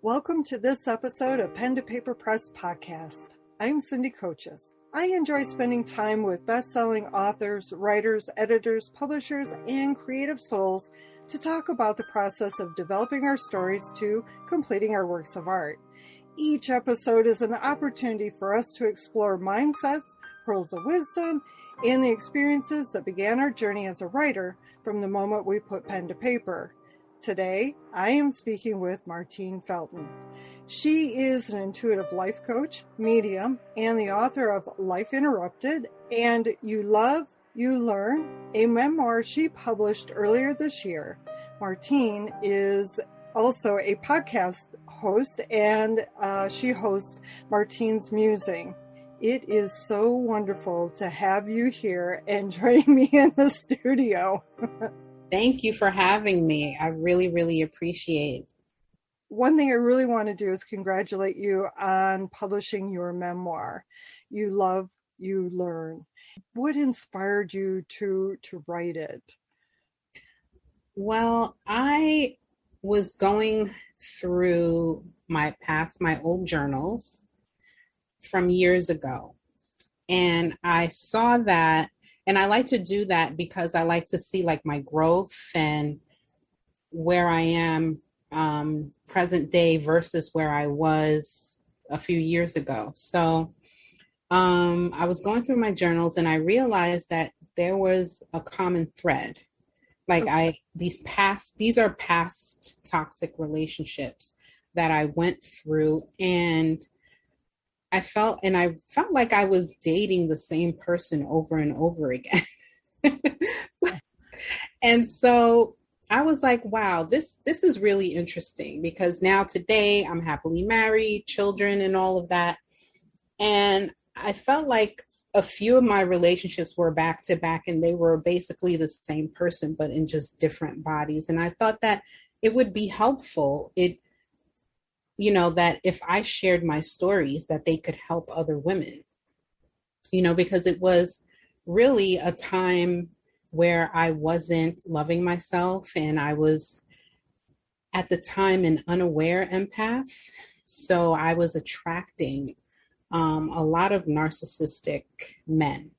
Welcome to this episode of Pen to Paper Press podcast. I'm Cindy Kochis. I enjoy spending time with best-selling authors, writers, editors, publishers, and creative souls to talk about the process of developing our stories to completing our works of art. Each episode is an opportunity for us to explore mindsets, pearls of wisdom, and the experiences that began our journey as a writer from the moment we put pen to paper. Today, I am speaking with Martine Felton. She is an intuitive life coach, medium, and the author of Life Interrupted and You Love, You Learn, a memoir she published earlier this year. Martine is also a podcast host, and she hosts Martine's Musing. It is so wonderful to have you here and joining me in the studio. Thank you for having me. I really, really appreciate it. One thing I really want to do is congratulate you on publishing your memoir, You Love, You Learn. What inspired you to write it? Well, I was going through my old journals from years ago, and I saw that. And I like to do that because I like to see like my growth and where I am present day versus where I was a few years ago. So I was going through my journals and I realized that there was a common thread. Like these are past toxic relationships that I went through, and I felt like I was dating the same person over and over again. And so I was like, wow, this is really interesting, because now today I'm happily married, children and all of that. And I felt like a few of my relationships were back to back, and they were basically the same person, but in just different bodies. And I thought that it would be helpful. That if I shared my stories, that they could help other women, because it was really a time where I wasn't loving myself, and I was at the time an unaware empath. So I was attracting a lot of narcissistic men.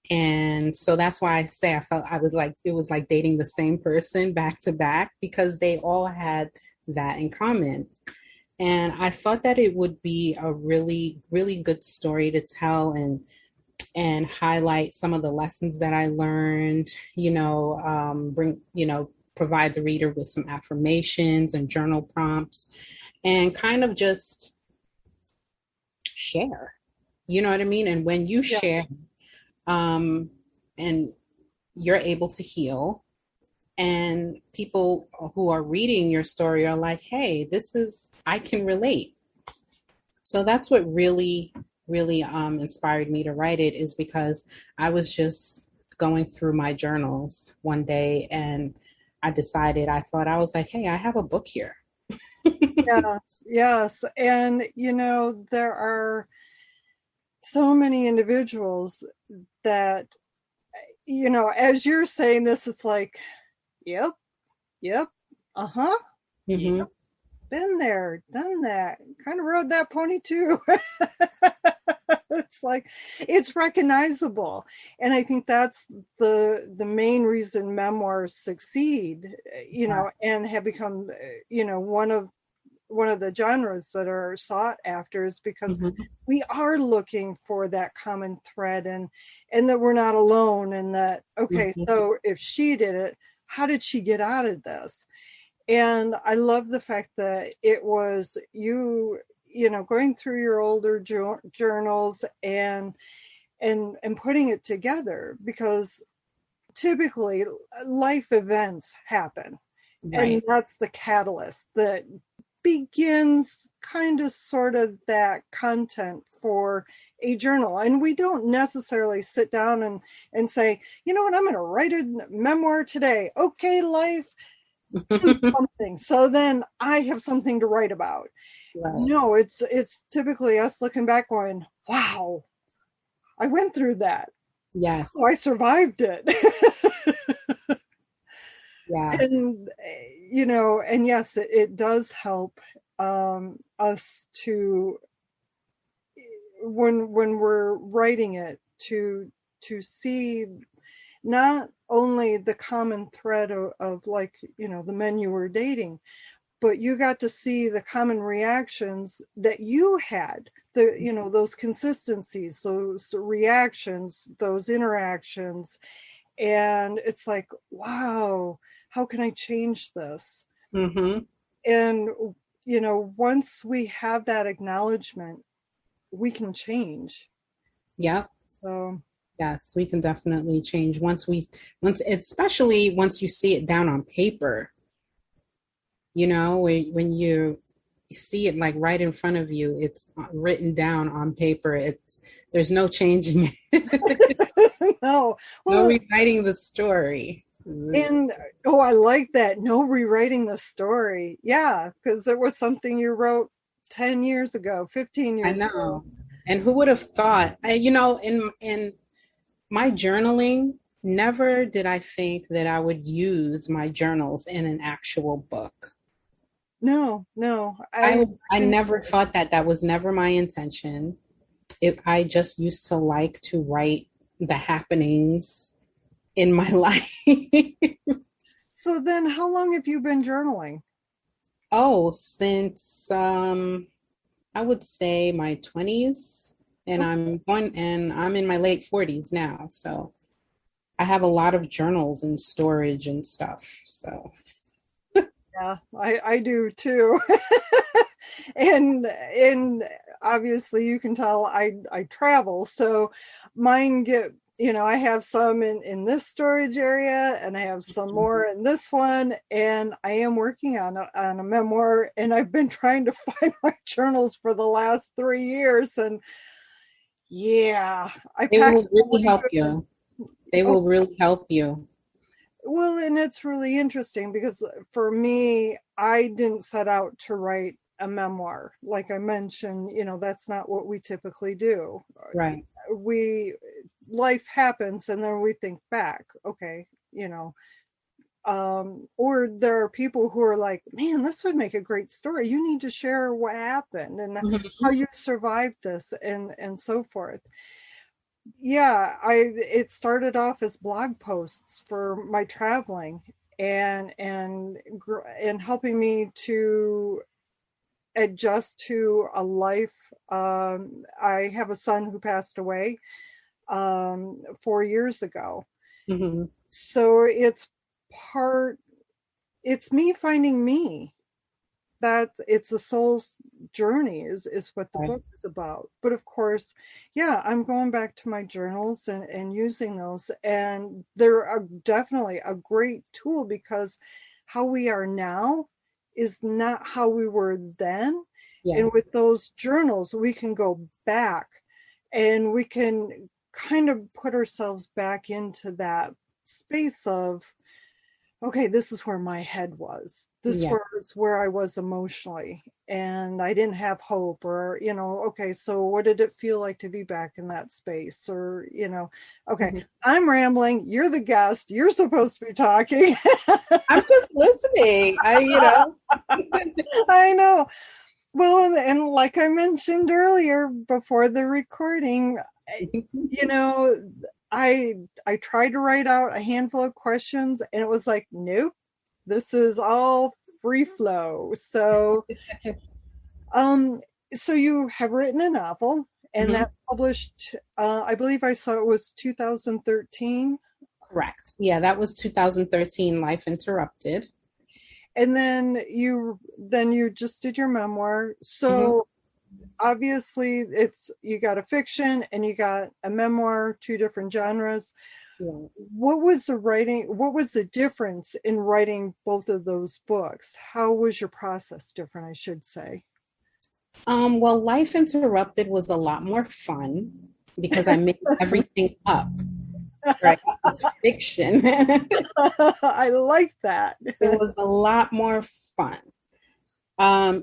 And so that's why I say it was like dating the same person back to back, because they all had that in common. And I thought that it would be a really, really good story to tell and highlight some of the lessons that I learned, provide the reader with some affirmations and journal prompts, and kind of just share, you know what I mean? And when you share, and you're able to heal, and people who are reading your story are like, hey, I can relate. So that's what really, really inspired me to write it, is because I was just going through my journals one day, and I was like, hey, I have a book here. Yes. And, there are so many individuals that, as you're saying this, it's like, Yep. Uh-huh. Mm-hmm. Yep. Been there, done that. Kind of rode that pony too. It's like, it's recognizable. And I think that's the main reason memoirs succeed, and have become, one of the genres that are sought after, is because we are looking for that common thread, and that we're not alone, and that, okay, so if she did it, how did she get out of this? And I love the fact that it was you going through your older journals and putting it together, because typically life events happen. Right. And that's the catalyst that begins kind of sort of that content for a journal. And we don't necessarily sit down and say, you know what, I'm going to write a memoir today. Okay, life, do something. So then I have something to write about. Right. No, it's typically us looking back going, wow, I went through that. Yes. Oh, I survived it. Yeah. And, and yes, it does help us to, when we're writing it, to see not only the common thread of like, the men you were dating, but you got to see the common reactions that you had, those consistencies, those reactions, those interactions. And it's like, wow, how can I change this? Mm-hmm. And, once we have that acknowledgement, we can change. Yep. So Yes, we can definitely change especially once you see it down on paper, when you see it like right in front of you, it's written down on paper. There's no changing it. no, No well, rewriting the story. and I like that. No rewriting the story. Yeah, because it was something you wrote 10 years ago, 15 I years ago. know. And who would have thought, in my journaling, never did I think that I would use my journals in an actual book. No, I never thought that was never my intention. I just used to like to write the happenings in my life. So then how long have you been journaling? Oh, since I would say my 20s, and I'm in my late 40s now. So I have a lot of journals and storage and stuff. So Yeah, I do too. and obviously you can tell I travel, so mine get, I have some in this storage area, and I have some more in this one, and I am working on a memoir, and I've been trying to find my journals for the last 3 years, and yeah, I they packed will really help you. They will really help you. Well, and it's really interesting because for me, I didn't set out to write a memoir. Like I mentioned, that's not what we typically do. Right. Life happens and then we think back, okay, or there are people who are like, man, this would make a great story. You need to share what happened and Mm-hmm. how you survived this and so forth. Yeah, it started off as blog posts for my traveling, and helping me to adjust to a life. I have a son who passed away 4 years ago, Mm-hmm. so it's me finding me. That it's a soul's journey is what the Right. book is about. But of course, yeah, I'm going back to my journals and using those, and they're definitely a great tool, because how we are now is not how we were then. And Yes. with those journals we can go back and we can kind of put ourselves back into that space of, okay, this is where my head was. This Yeah. was where I was emotionally, and I didn't have hope, or, okay, so what did it feel like to be back in that space? Or, okay, Mm-hmm. I'm rambling. You're the guest. You're supposed to be talking. I'm just listening. I know. Well, and like I mentioned earlier before the recording, you know, I tried to write out a handful of questions, and it was like, nope, this is all free flow. Um, so you have written a novel, and Mm-hmm. that published, I believe I saw it was 2013. Correct. Yeah, that was 2013, Life Interrupted. And then you just did your memoir. Mm-hmm. So obviously you got a fiction and you got a memoir, two different genres. Yeah. What was the difference in writing both of those books? How was your process different, I should say? Well, Life Interrupted was a lot more fun because I made everything up, right? It's fiction. I like that. It was a lot more fun.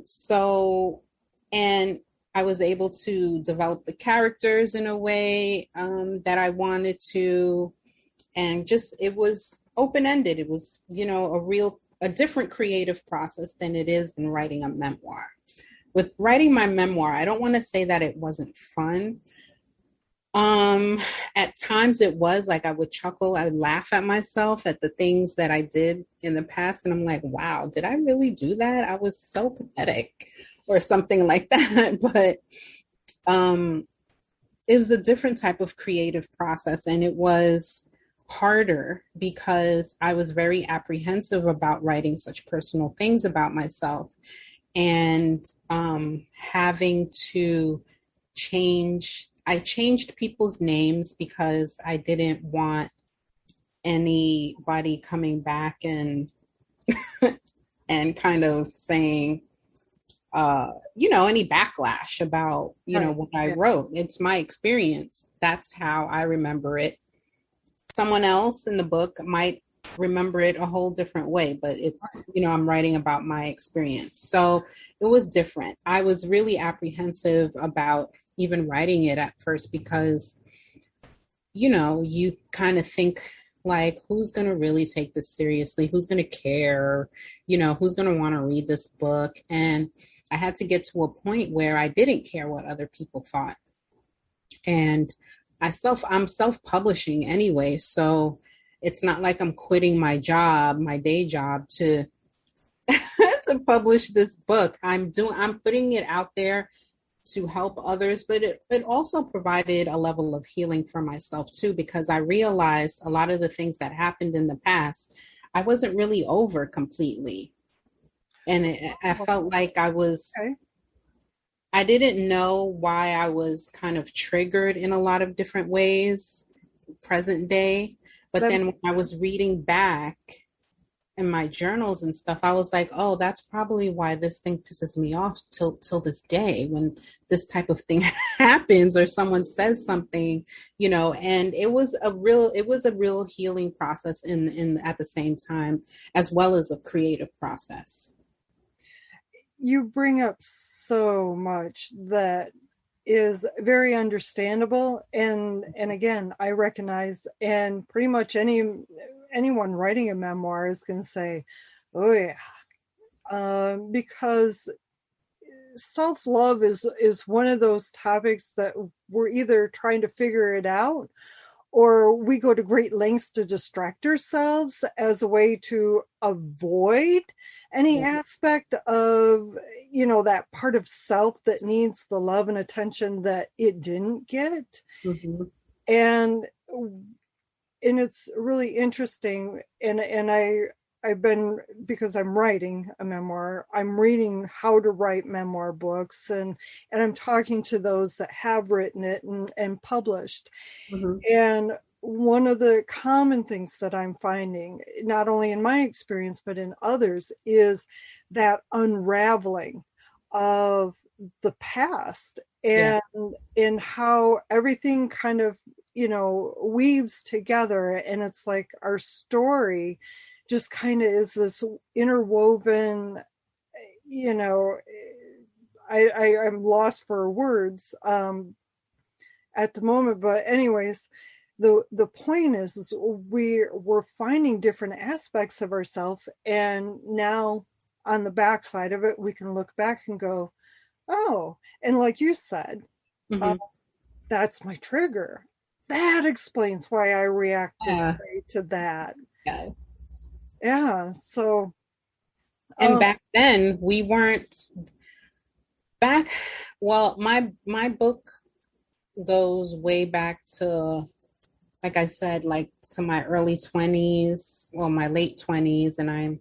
So, and I was able to develop the characters in a way that I wanted to, and just it was open ended. It was, a different creative process than it is in writing a memoir. with writing my memoir, I don't want to say that it wasn't fun. At times it was like I would chuckle, I would laugh at myself at the things that I did in the past. And I'm like, wow, did I really do that? I was so pathetic or something like that. But it was a different type of creative process, and it was harder because I was very apprehensive about writing such personal things about myself, and having to I changed people's names because I didn't want anybody coming back and and kind of saying, any backlash about, Right. what I Yeah. wrote. It's my experience. That's how I remember it. Someone else in the book might remember it a whole different way, but it's, I'm writing about my experience. So it was different. I was really apprehensive about even writing it at first because, you kind of think like, who's going to really take this seriously? Who's going to care? Who's going to want to read this book? And I had to get to a point where I didn't care what other people thought. And I'm self-publishing anyway, so it's not like I'm quitting my job, my day job, to to publish this book. I'm putting it out there to help others, but it also provided a level of healing for myself too, because I realized a lot of the things that happened in the past, I wasn't really over completely. And I felt like Okay. I didn't know why I was kind of triggered in a lot of different ways, present day. But That, then when I was reading back in my journals and stuff, I was like, oh, that's probably why this thing pisses me off till this day, when this type of thing happens or someone says something, and it was a real healing process in at the same time, as well as a creative process. you bring up so much that is very understandable, and again, I recognize, and pretty much anyone writing a memoir is going to say, oh yeah, because self-love is one of those topics that we're either trying to figure it out, or we go to great lengths to distract ourselves as a way to avoid any Yeah. aspect of, that part of self that needs the love and attention that it didn't get. Mm-hmm. And it's really interesting, and I've been, because I'm writing a memoir, I'm reading how to write memoir books, and I'm talking to those that have written it and published. Mm-hmm. And one of the common things that I'm finding, not only in my experience, but in others, is that unraveling of the past, Yeah. and in how everything kind of, weaves together. And it's like our story just kind of is this interwoven, you know, I'm lost for words at the moment. But anyways, the point is we're finding different aspects of ourselves, and now on the backside of it, we can look back and go, oh, and like you said, uh, Mm-hmm. that's my trigger. That explains why I react this Yeah. way to that. Yeah. Yeah. So, And um, back then we weren't back. Well, my book goes way back to, like I said, like to my early 20s, well, my late 20s, and I'm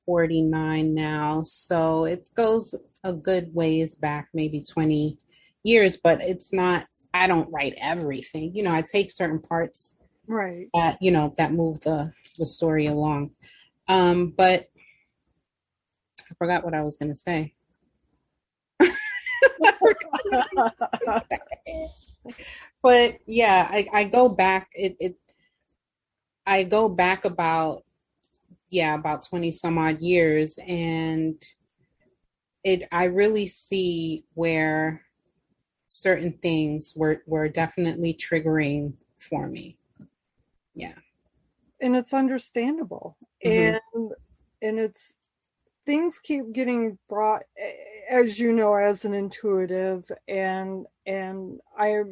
49 now. So it goes a good ways back, maybe 20 years, but it's not, I don't write everything. I take certain parts right. that, that move the story along. But I forgot what I was going to say. But yeah, I go back. I go back about 20 some odd years, and I really see where certain things were definitely triggering for me. Yeah. And it's understandable. Mm-hmm. And it's, things keep getting brought. as you know, as an intuitive, and I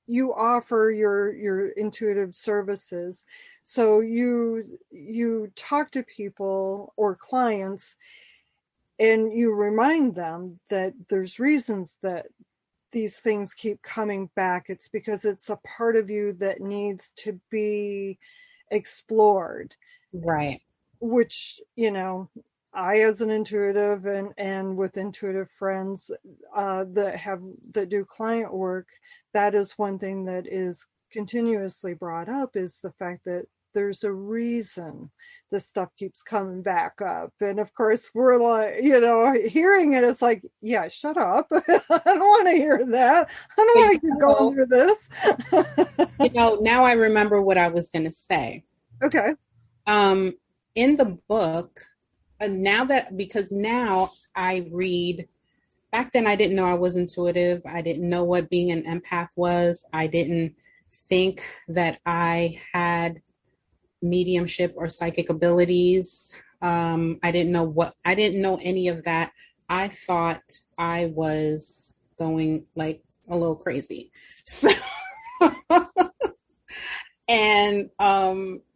you offer your intuitive services, so you talk to people or clients, and you remind them that there's reasons that these things keep coming back. It's because it's a part of you that needs to be explored, Right. which, I, as an intuitive, and with intuitive friends that do client work, that is one thing that is continuously brought up, is the fact that there's a reason this stuff keeps coming back up. And of course, we're like, hearing it, it's like, yeah, shut up. I don't want to hear that. I don't want to keep going through this. Now I remember what I was going to say. Okay. In the book, because now I read. Back then, I didn't know I was intuitive. I didn't know what being an empath was. I didn't think that I had mediumship or psychic abilities. I didn't know any of that. I thought I was going like a little crazy. So, and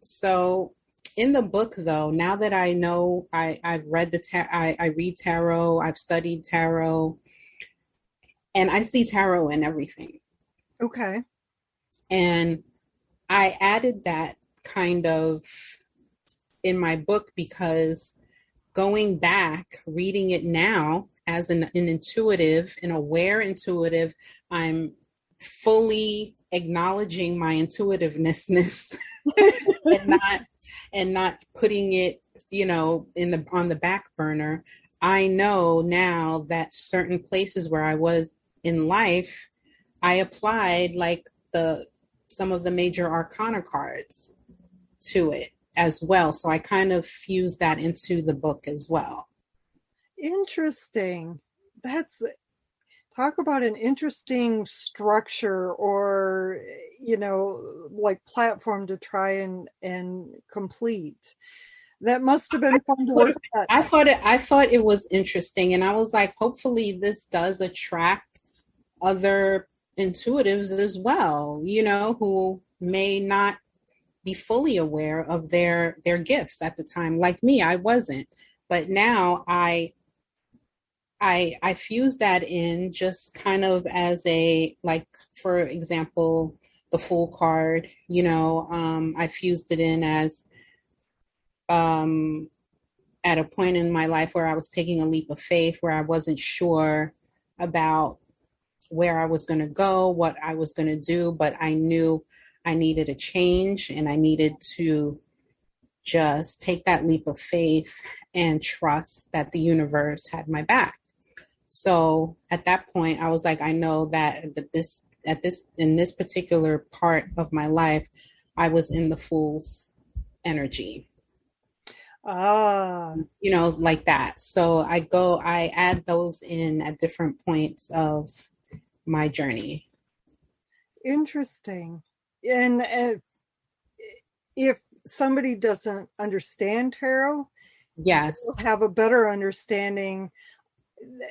so in the book, though, now that I know, I've read I read tarot, I've studied tarot, and I see tarot in everything. Okay. And I added that kind of in my book because going back, reading it now as an intuitive, an aware intuitive, I'm fully acknowledging my intuitiveness and not putting it, on the back burner. I know now that certain places where I was in life, I applied like some of the major arcana cards to it as well. So I kind of fused that into the book as well. Interesting. Talk about an interesting structure, or like platform to try and complete. That must have been fun to work at. I thought it was interesting, and I was like, hopefully this does attract other intuitives as well, who may not be fully aware of their gifts at the time. Like me, I wasn't, but now I fuse that in just kind of as a, like, for example, the Fool card, I fused it in as at a point in my life where I was taking a leap of faith, where I wasn't sure about where I was going to go, what I was going to do, but I knew I needed a change, and I needed to just take that leap of faith and trust that the universe had my back. So at that point, I was like, I know that in this particular part of my life, I was in the Fool's energy. Like that. So I add those in at different points of my journey. Interesting. And if somebody doesn't understand tarot, yes, they'll have a better understanding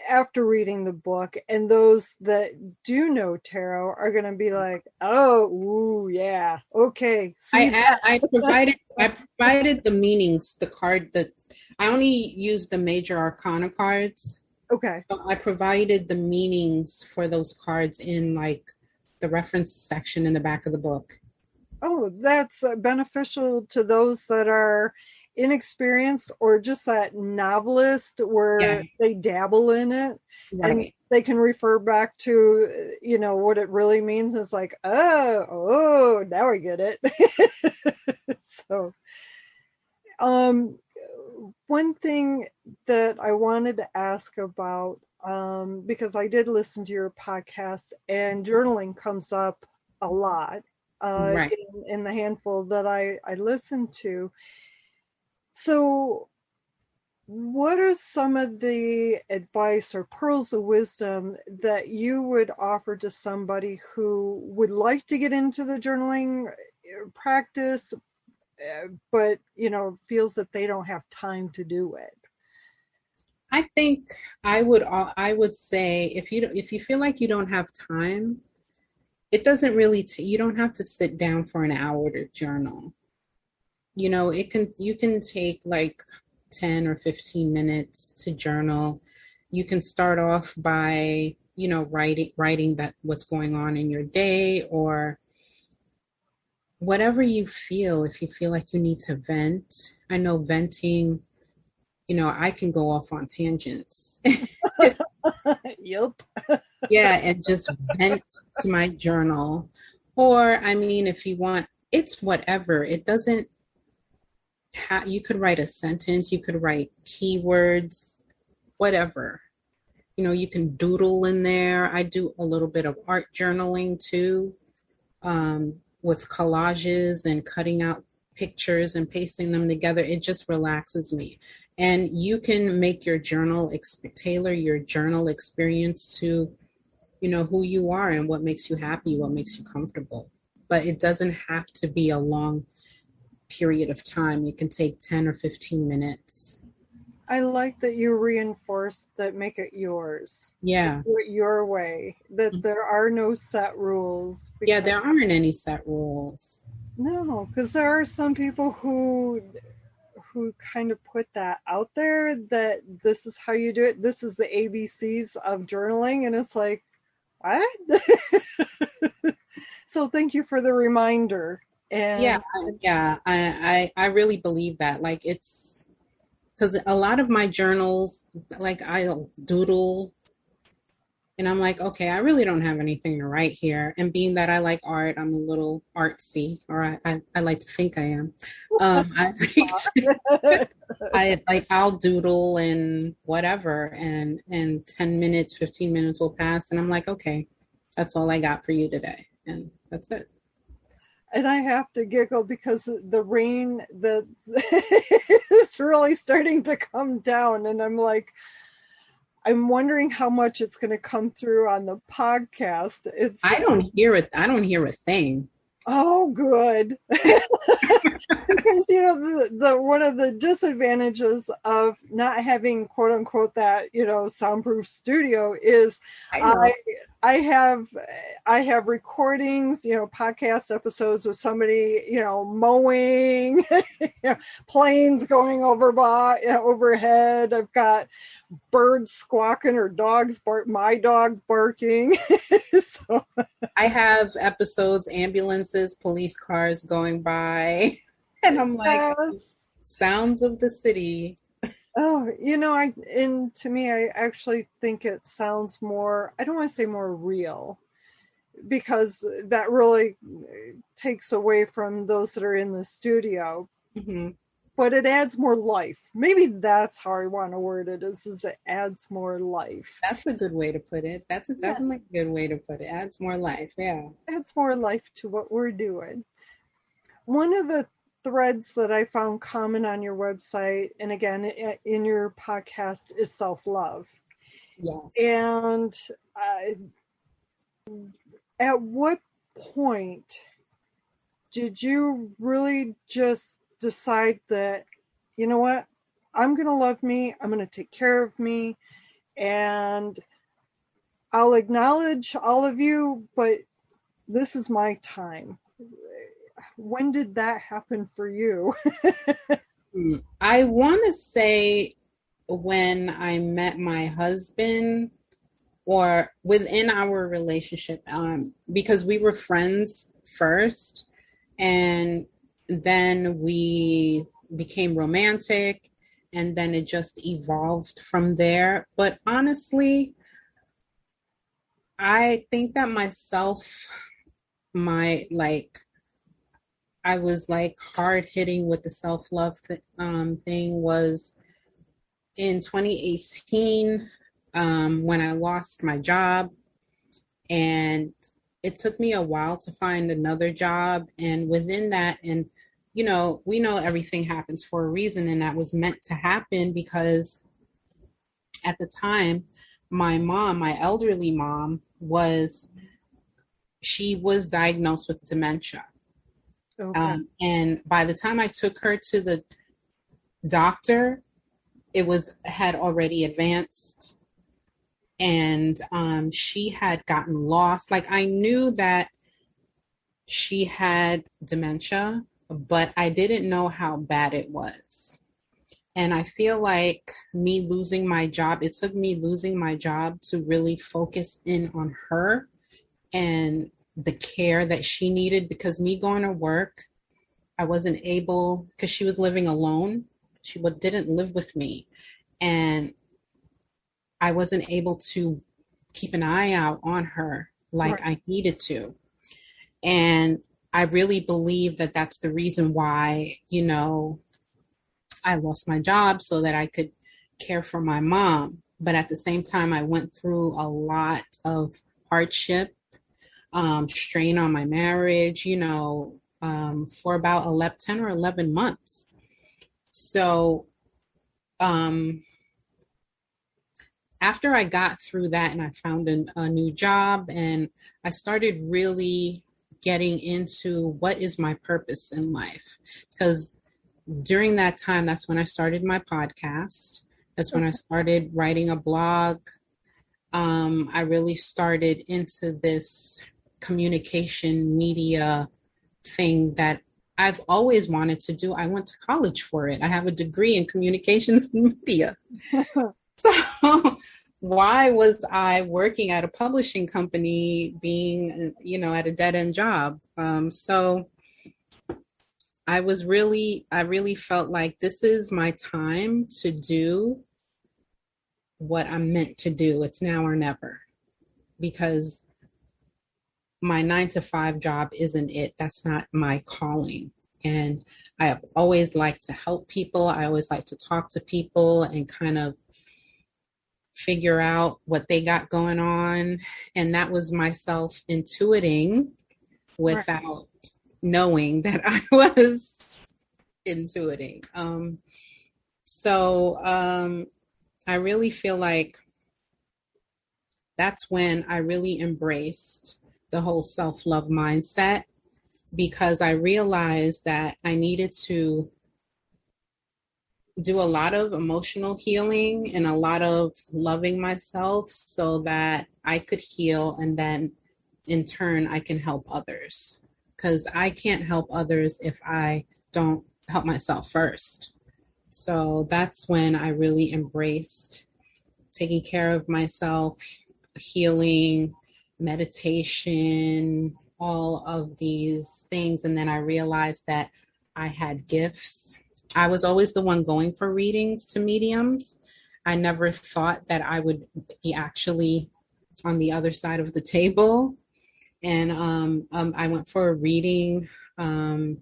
after reading the book, and those that do know tarot are going to be like, oh, ooh, yeah, okay. I provided the meanings, the card that I only used the major arcana cards. Okay. So I provided the meanings for those cards in like the reference section in the back of the book. Oh, that's beneficial to those that are inexperienced, or just that novelist where they dabble in it, right, and they can refer back to what it really means. It's like, oh, now I get it. So one thing that I wanted to ask about, because I did listen to your podcast, and journaling comes up a lot right, in the handful that I listened to. So what are some of the advice or pearls of wisdom that you would offer to somebody who would like to get into the journaling practice, but feels that they don't have time to do it? I think I would say if you feel like you don't have time, it doesn't really you don't have to sit down for an hour to journal. You can take like 10 or 15 minutes to journal. You can start off by, writing that what's going on in your day, or whatever you feel. If you feel like you need to vent, I know venting, I can go off on tangents. Yep. Yeah, and just vent to my journal. Or, I mean, if you want, it's whatever. It doesn't you could write a sentence, you could write keywords, whatever. You can doodle in there. I do a little bit of art journaling too, with collages and cutting out pictures and pasting them together. It just relaxes me. And you can make your tailor your journal experience to, who you are and what makes you happy, what makes you comfortable. But it doesn't have to be a long period of time. It can take 10 or 15 minutes. I like that you reinforce that, make it yours. Yeah. Do it your way, that there are no set rules. Yeah, there aren't any set rules. No, because there are some people who kind of put that out there, that this is how you do it. This is the ABCs of journaling. And it's like, what? So thank you for the reminder. And yeah, I really believe that. Like, it's because a lot of my journals, like, I'll doodle and I'm like, okay, I really don't have anything to write here. And being that I like art, I'm a little artsy, or I like to think I am. I'll doodle and whatever, and 10 minutes, 15 minutes will pass, and I'm like, okay, that's all I got for you today, and that's it. And I have to giggle because the rain that is really starting to come down, and I'm like, I'm wondering how much it's going to come through on the podcast. I don't hear it. I don't hear a thing. Oh, good. Because the one of the disadvantages of not having quote unquote that soundproof studio is I have recordings, podcast episodes with somebody, mowing, planes going overhead. I've got birds squawking or my dog barking. So. I have episodes, ambulances, police cars going by, and I'm like, yes. Sounds of the city. Oh, to me, I actually think it sounds more, I don't want to say more real, because that really takes away from those that are in the studio. Mm-hmm. But it adds more life. Maybe that's how I want to word it, is it adds more life. That's a good way to put it. That's definitely a good way to put it. Adds more life, yeah. Adds more life to what we're doing. One of the threads that I found common on your website, and again in your podcast, is self-love. Yes. And at what point did you really just decide that, you know what, I'm going to love me, I'm going to take care of me, and I'll acknowledge all of you, but this is my time? When did that happen for you? I want to say when I met my husband, or within our relationship, because we were friends first, and then we became romantic, and then it just evolved from there. But honestly, I think that I was like hard hitting with the self-love thing was in 2018, when I lost my job, and it took me a while to find another job. And within that, and we know everything happens for a reason, and that was meant to happen because at the time, my mom, my elderly mom, was diagnosed with dementia. Okay. And by the time I took her to the doctor, had already advanced, and she had gotten lost. Like, I knew that she had dementia, but I didn't know how bad it was. And I feel like me losing my job, it took me losing my job to really focus in on her and the care that she needed, because me going to work, I wasn't able, because she was living alone. She didn't live with me. And I wasn't able to keep an eye out on her like Right. I needed to. And I really believe that that's the reason why, I lost my job, so that I could care for my mom. But at the same time, I went through a lot of hardship, strain on my marriage, for about 10 or 11 months. So after I got through that and I found a new job, and I started really getting into what is my purpose in life. Because during that time, that's when I started my podcast. That's when I started writing a blog. I really started into this communication media thing that I've always wanted to do. I went to college for it. I have a degree in communications and media. So why was I working at a publishing company being, at a dead end job? So I really felt like this is my time to do what I'm meant to do. It's now or never, because my 9 to 5 job isn't it. That's not my calling. And I have always liked to help people. I always like to talk to people and kind of figure out what they got going on. And that was myself intuiting without right. knowing that I was intuiting. So I really feel like that's when I really embraced the whole self-love mindset, because I realized that I needed to do a lot of emotional healing and a lot of loving myself so that I could heal, and then in turn I can help others, because I can't help others if I don't help myself first. So that's when I really embraced taking care of myself, healing, meditation, all of these things. And then I realized that I had gifts. I was always the one going for readings to mediums. I never thought that I would be actually on the other side of the table. And I went for a reading, and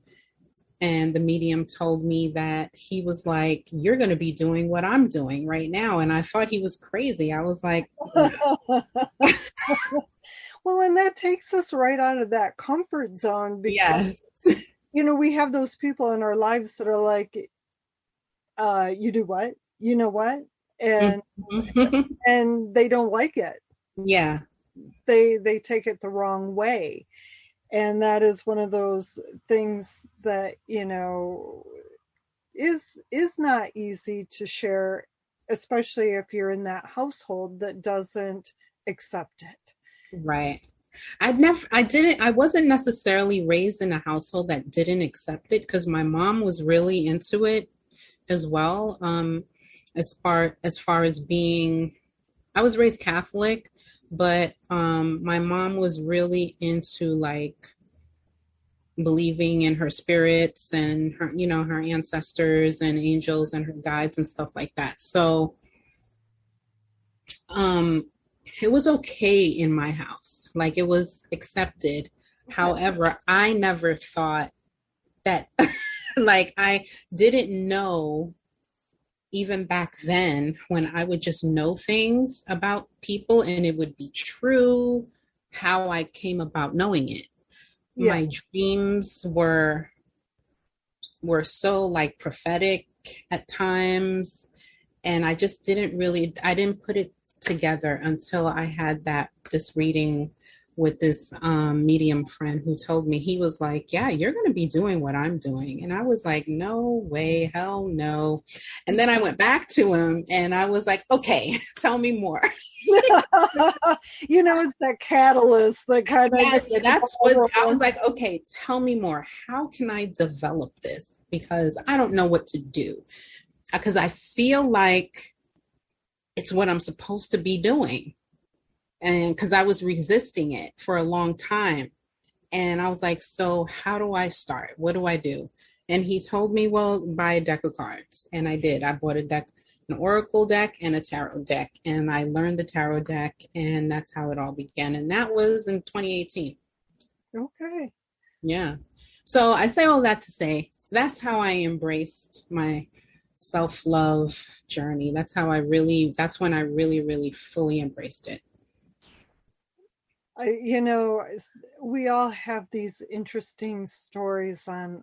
the medium told me that he was like, "You're going to be doing what I'm doing right now." And I thought he was crazy. I was like, well, and that takes us right out of that comfort zone, because, yes. We have those people in our lives that are like, you do what? You know what? And and they don't like it. Yeah. They take it the wrong way. And that is one of those things that, is not easy to share, especially if you're in that household that doesn't accept it. Right. I wasn't necessarily raised in a household that didn't accept it, because my mom was really into it as well. As far as being, I was raised Catholic, but my mom was really into like believing in her spirits and her, her ancestors and angels and her guides and stuff like that. So it was okay in my house. Like, it was accepted. However, I never thought that, like, I didn't know, even back then, when I would just know things about people and it would be true, how I came about knowing it. Yeah. My dreams were so like prophetic at times, and I didn't put it together until I had this reading with this medium friend who told me, he was like, yeah, you're going to be doing what I'm doing. And I was like, no way, hell no. And then I went back to him and I was like, okay, tell me more. It's that catalyst that kind of Yes, that's what I was like, okay, tell me more. How can I develop this? Because I don't know what to do. Because I feel like it's what I'm supposed to be doing. And because I was resisting it for a long time. And I was like, so how do I start? What do I do? And he told me, well, buy a deck of cards. And I did. I bought a deck, an oracle deck and a tarot deck. And I learned the tarot deck. And that's how it all began. And that was in 2018. Okay. Yeah. So I say all that to say, that's how I embraced my self-love journey. That's when I really, really fully embraced it. We all have these interesting stories on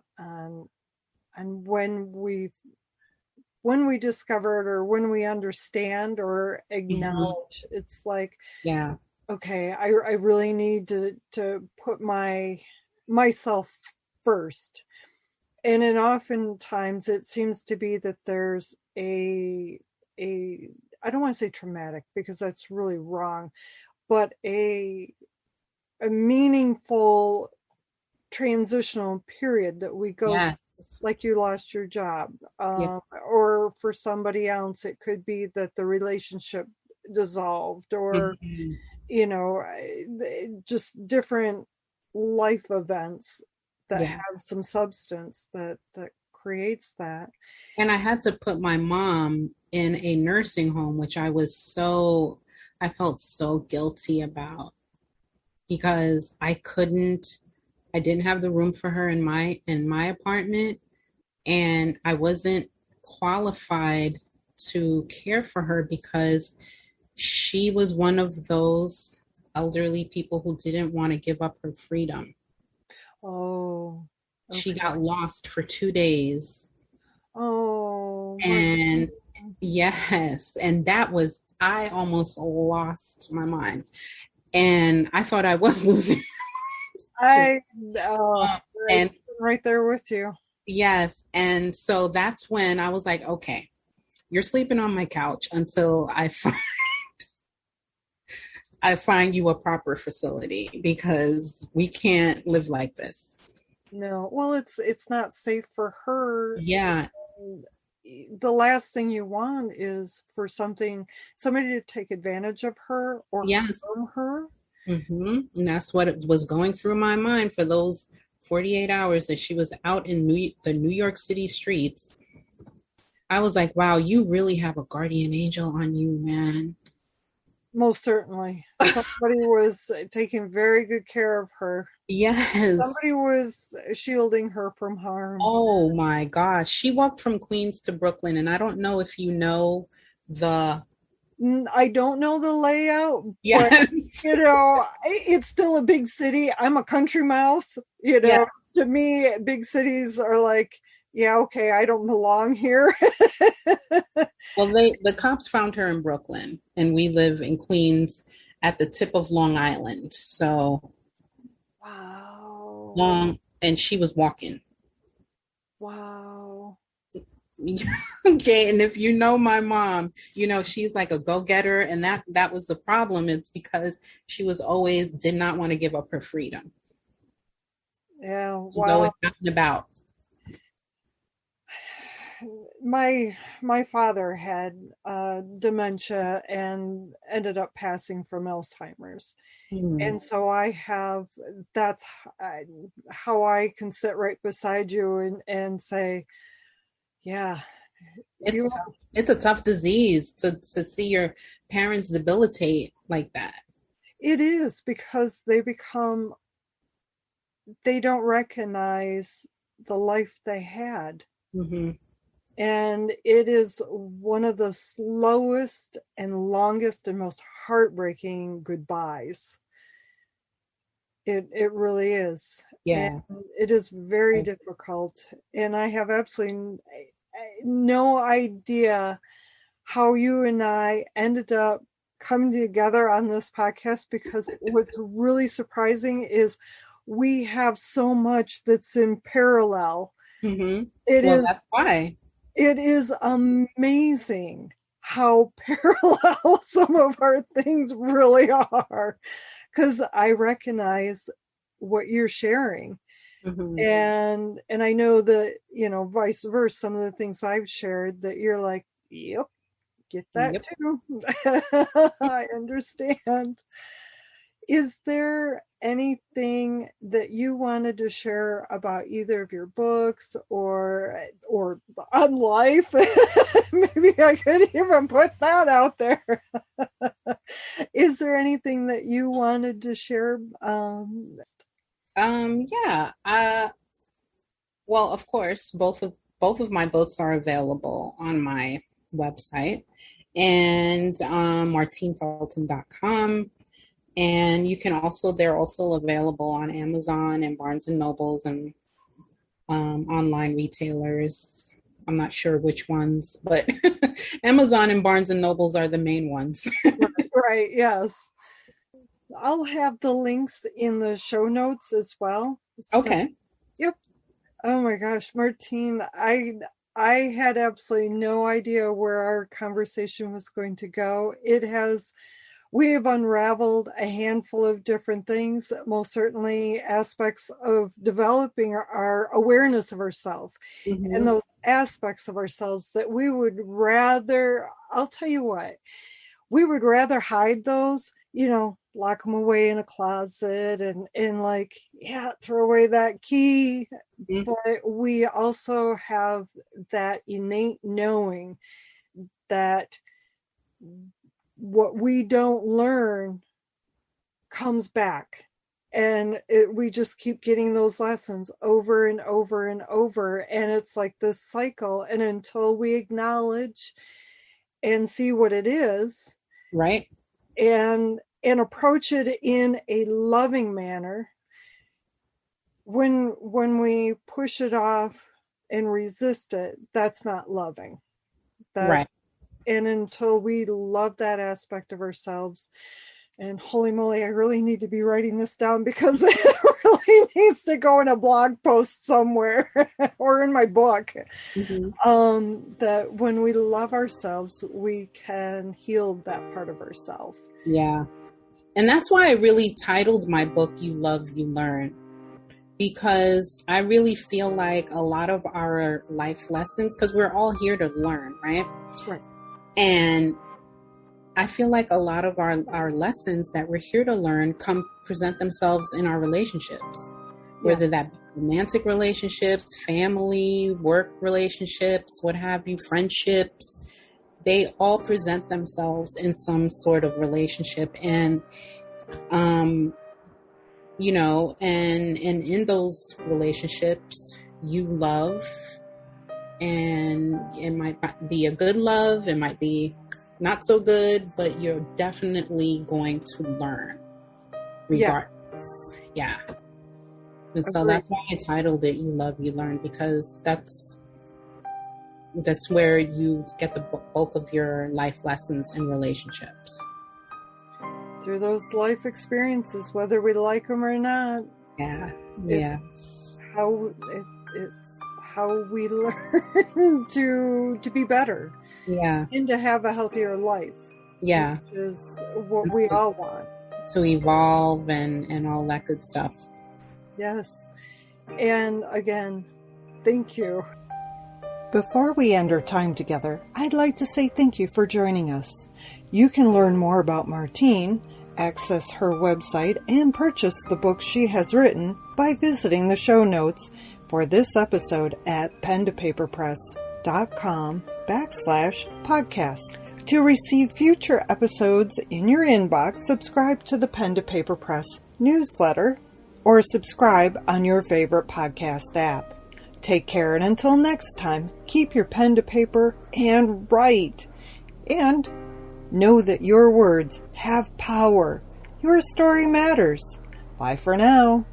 when we discover it or when we understand or acknowledge. Mm-hmm. It's like, yeah, okay, I really need to put myself first. And then oftentimes it seems to be that there's a I don't want to say traumatic because that's really wrong, but a meaningful transitional period that we go yes. through, like you lost your job, Yeah. or for somebody else it could be that the relationship dissolved, or just different life events that have some substance that creates that. And I had to put my mom in a nursing home, which I felt so guilty about, because I didn't have the room for her in my apartment, and I wasn't qualified to care for her because she was one of those elderly people who didn't want to give up her freedom. Oh, okay. She got lost for 2 days. Oh, and yes, and I almost lost my mind, and I thought I was losing. And right there with you. Yes, and so that's when I was like, okay, you're sleeping on my couch until I find you a proper facility, because we can't live like this. No, well, it's not safe for her. Yeah. The last thing you want is for somebody to take advantage of her or harm her. Mm-hmm. And that's what was going through my mind for those 48 hours that she was out in the New York City streets. I was like, wow, you really have a guardian angel on you, man. Most certainly. Somebody was taking very good care of her. Yes. Somebody was shielding her from harm. Oh my gosh. She walked from Queens to Brooklyn, and I don't know if you know I don't know the layout, yes. But, it's still a big city. I'm a country mouse, To me, big cities are like, yeah, okay, I don't belong here. Well, the cops found her in Brooklyn, and we live in Queens at the tip of Long Island. So, wow. And she was walking. Wow. Okay, and if you know my mom, she's like a go-getter, and that was the problem. It's because she was always did not want to give up her freedom. Yeah, wow. She's always talking about. My father had dementia and ended up passing from Alzheimer's. And so that's how I can sit right beside you and say, yeah, it's a tough disease to see your parents debilitate like that. It is, because they don't recognize the life they had. Mm-hmm. And it is one of the slowest and longest and most heartbreaking goodbyes. It really is. Yeah. And it is very difficult. And I have absolutely no idea how you and I ended up coming together on this podcast, because what's really surprising is we have so much that's in parallel. Mm-hmm. Well, that's why. It is amazing how parallel some of our things really are, because I recognize what you're sharing. Mm-hmm. And I know that, vice versa, some of the things I've shared that you're like, yep, get that too. I understand. Is there anything that you wanted to share about either of your books or on life? Maybe I could even put that out there. Is there anything that you wanted to share? Yeah. Well, of course, both of my books are available on my website, and martinefelton.com. And you can they're also available on Amazon and Barnes and Nobles and online retailers. I'm not sure which ones, but Amazon and Barnes and Nobles are the main ones. Right, yes. I'll have the links in the show notes as well. Okay. Yep. Oh my gosh, Martine, I had absolutely no idea where our conversation was going to go. We have unraveled a handful of different things, most certainly aspects of developing our awareness of ourselves, Mm-hmm. and those aspects of ourselves that we would rather, I'll tell you what, we would rather hide those, lock them away in a closet and throw away that key. Mm-hmm. But we also have that innate knowing that what we don't learn comes back, and we just keep getting those lessons over and over and over, and it's like this cycle. And until we acknowledge and see what it is, right, and approach it in a loving manner, when we push it off and resist it, that's not loving. Right. And until we love that aspect of ourselves, and holy moly, I really need to be writing this down, because it really needs to go in a blog post somewhere or in my book. Mm-hmm. That when we love ourselves, we can heal that part of ourselves. Yeah. And that's why I really titled my book, You Love, You Learn, because I really feel like a lot of our life lessons, because we're all here to learn, right? Right. And I feel like a lot of our lessons that we're here to learn present themselves in our relationships, whether that be romantic relationships, family, work relationships, what have you, friendships. They all present themselves in some sort of relationship. And, and in those relationships, you love, and it might be a good love, it might be not so good, but you're definitely going to learn regardless. Yeah. And so that's why I titled it You Love, You Learn, because that's where you get the bulk of your life lessons and relationships. Through those life experiences, whether we like them or not. Yeah. It's how we learn to be better. Yeah. And to have a healthier life. Yeah. Which is what we all want. To evolve and all that good stuff. Yes. And again, thank you. Before we end our time together, I'd like to say thank you for joining us. You can learn more about Martine, access her website, and purchase the books she has written by visiting the show notes for this episode at pentopaperpress.com/podcast. To receive future episodes in your inbox, subscribe to the Pen to Paper Press newsletter or subscribe on your favorite podcast app. Take care, and until next time, keep your pen to paper and write. And know that your words have power. Your story matters. Bye for now.